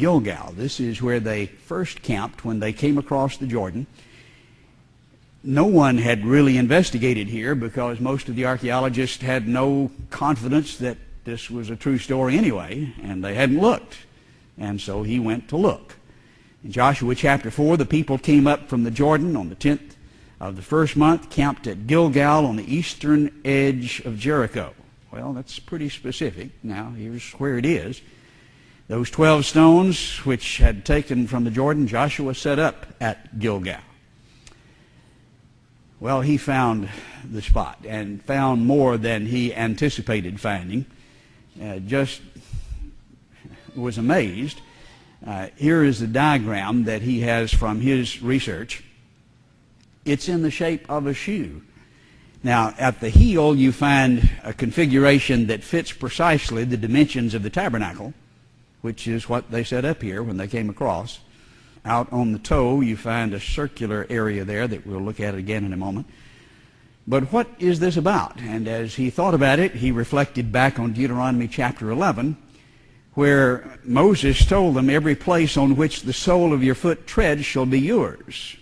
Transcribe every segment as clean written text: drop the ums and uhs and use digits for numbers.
Gilgal. This is where they first camped when they came across the Jordan. No one had really investigated here because most of the archaeologists had no confidence that this was a true story anyway, and they hadn't looked. And so he went to look. In Joshua chapter 4, the people came up from the Jordan on the 10th of the first month, camped at Gilgal on the eastern edge of Jericho. Well, that's pretty specific. Now, here's where it is. Those 12 stones which had taken from the Jordan, Joshua set up at Gilgal. Well, he found the spot and found more than he anticipated finding. Just was amazed. Here is the diagram that he has from his research. It's in the shape of a shoe. Now, at the heel, you find a configuration that fits precisely the dimensions of the tabernacle, which is what they set up here when they came across. Out on the toe, you find a circular area there that we'll look at again in a moment. But what is this about? And as he thought about it, he reflected back on Deuteronomy chapter 11, where Moses told them, every place on which the sole of your foot treads shall be yours.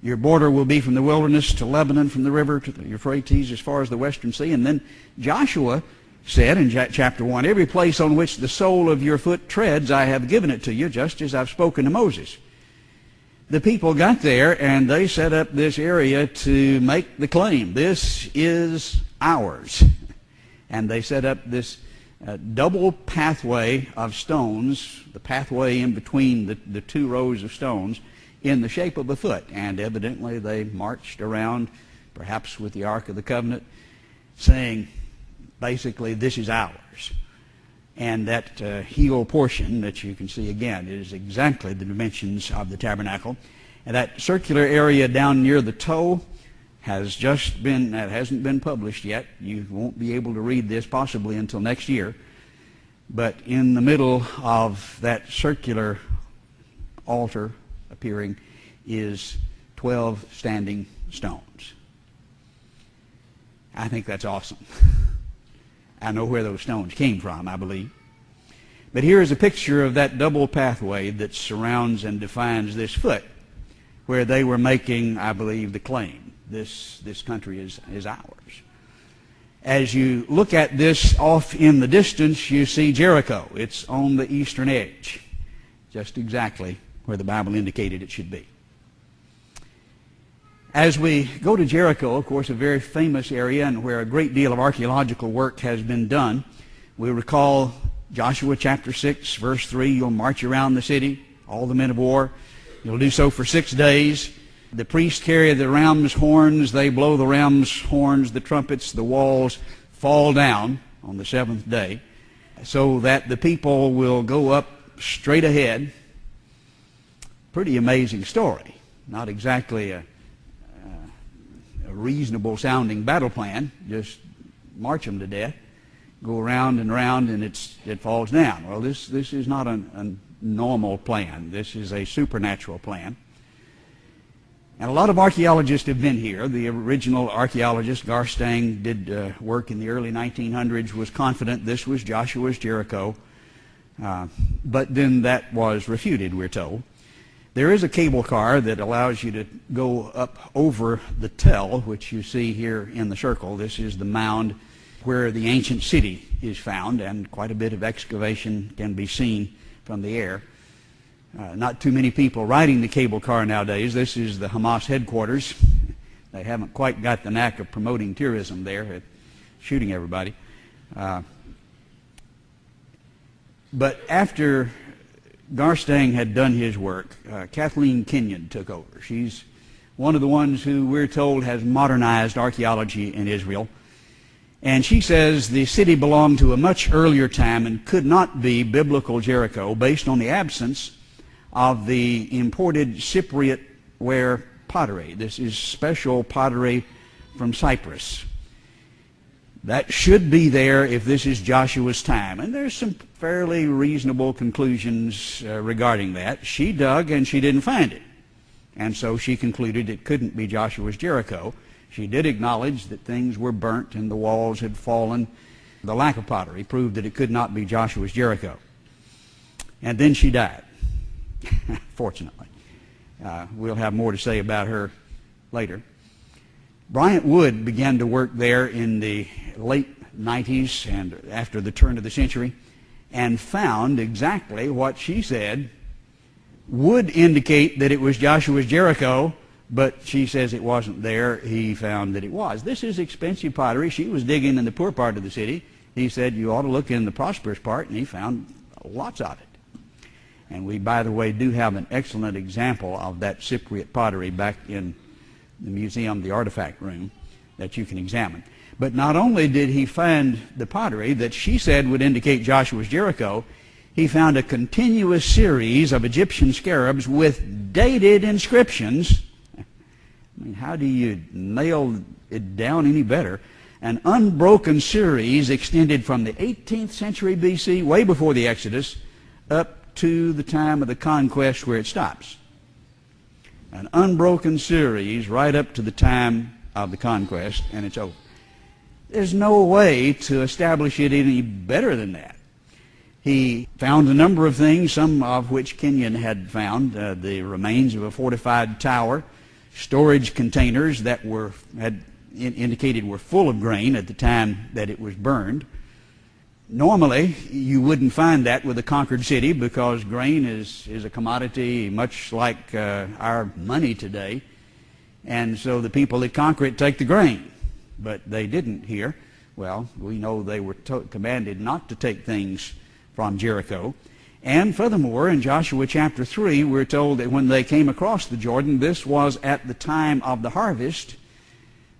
Your border will be from the wilderness to Lebanon, from the river to the Euphrates, as far as the western sea. And then Joshua said in chapter 1, every place on which the sole of your foot treads, I have given it to you, just as I've spoken to Moses. The people got there, and they set up this area to make the claim, this is ours. And they set up this double pathway of stones, the pathway in between the two rows of stones, in the shape of a foot. And evidently they marched around, perhaps with the Ark of the Covenant, saying, basically, this is ours. And that heel portion that you can see again is exactly the dimensions of the tabernacle. And that circular area down near the toe has just been, that hasn't been published yet. You won't be able to read this possibly until next year. But in the middle of that circular altar appearing is 12 standing stones. I think that's awesome. I know where those stones came from, I believe. But here is a picture of that double pathway that surrounds and defines this foot, where they were making, I believe, the claim. This country is ours. As you look at this off in the distance, you see Jericho. It's on the eastern edge, just exactly where the Bible indicated it should be. As we go to Jericho, of course, a very famous area and where a great deal of archaeological work has been done, we recall Joshua chapter 6, verse 3, you'll march around the city, all the men of war. You'll do so for 6 days. The priests carry the ram's horns. They blow the ram's horns, the trumpets, the walls fall down on the seventh day so that the people will go up straight ahead. Pretty amazing story. Not exactly a reasonable sounding battle plan. Just march them to death, go around and around, and it falls down. Well, this is not a normal plan. This is a supernatural plan. And a lot of archaeologists have been here. The original archaeologist, Garstang, did work in the early 1900s, was confident this was Joshua's Jericho. But then that was refuted, we're told. There is a cable car that allows you to go up over the tell, which you see here in the circle. This is the mound where the ancient city is found, and quite a bit of excavation can be seen from the air. Not too many people riding the cable car nowadays. This is the Hamas headquarters. They haven't quite got the knack of promoting tourism there, shooting everybody. But after Garstang had done his work, Kathleen Kenyon took over. She's one of the ones who we're told has modernized archaeology in Israel. And she says the city belonged to a much earlier time and could not be biblical Jericho based on the absence of the imported Cypriot ware pottery. This is special pottery from Cyprus. That should be there if this is Joshua's time. And there's some fairly reasonable conclusions regarding that. She dug and she didn't find it. And so she concluded it couldn't be Joshua's Jericho. She did acknowledge that things were burnt and the walls had fallen. The lack of pottery proved that it could not be Joshua's Jericho. And then she died, fortunately. We'll have more to say about her later. Bryant Wood began to work there in the late 90s and after the turn of the century, and found exactly what she said would indicate that it was Joshua's Jericho, but she says it wasn't there. He found that it was. This is expensive pottery. She was digging in the poor part of the city. He said, you ought to look in the prosperous part, and he found lots of it. And we, by the way, do have an excellent example of that Cypriot pottery back in the museum, the artifact room, that you can examine. But not only did he find the pottery that she said would indicate Joshua's Jericho, he found a continuous series of Egyptian scarabs with dated inscriptions. I mean, how do you nail it down any better? An unbroken series extended from the 18th century BC, way before the Exodus, up to the time of the conquest where it stops. An unbroken series right up to the time of the conquest, and it's over. There's no way to establish it any better than that. He found a number of things, some of which Kenyon had found, the remains of a fortified tower, storage containers that had indicated were full of grain at the time that it was burned. Normally, you wouldn't find that with a conquered city because grain is a commodity much like our money today. And so the people that conquer it take the grain. But they didn't here. Well, we know they were commanded not to take things from Jericho. And furthermore, in Joshua chapter 3, we're told that when they came across the Jordan, this was at the time of the harvest.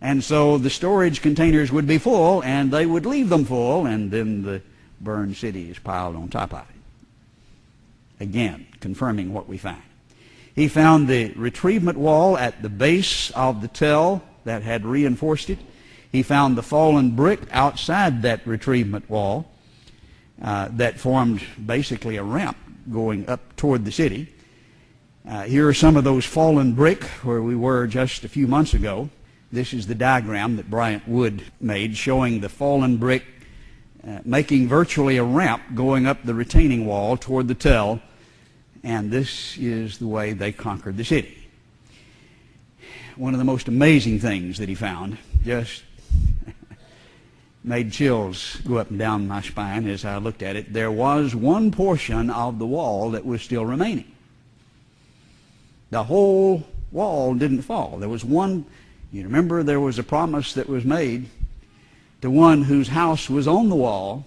And so the storage containers would be full, and they would leave them full, and then the burned city is piled on top of it. Again, confirming what we find. He found the retrievement wall at the base of the tell that had reinforced it. He found the fallen brick outside that retrievement wall that formed basically a ramp going up toward the city. Here are some of those fallen brick where we were just a few months ago. This is the diagram that Bryant Wood made showing the fallen brick making virtually a ramp going up the retaining wall toward the tell, and this is the way they conquered the city. One of the most amazing things that he found, just made chills go up and down my spine as I looked at it. There was one portion of the wall that was still remaining. The whole wall didn't fall. There was one. You remember there was a promise that was made to one whose house was on the wall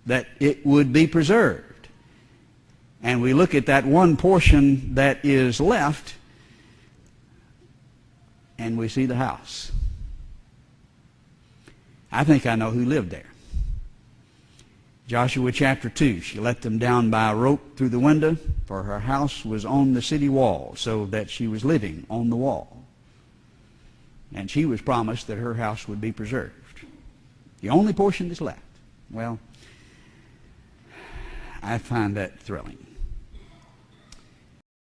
that it would be preserved. And we look at that one portion that is left, and we see the house. I think I know who lived there. Joshua chapter 2, she let them down by a rope through the window, for her house was on the city wall, so that she was living on the wall. And she was promised that her house would be preserved. The only portion that's left. Well, I find that thrilling.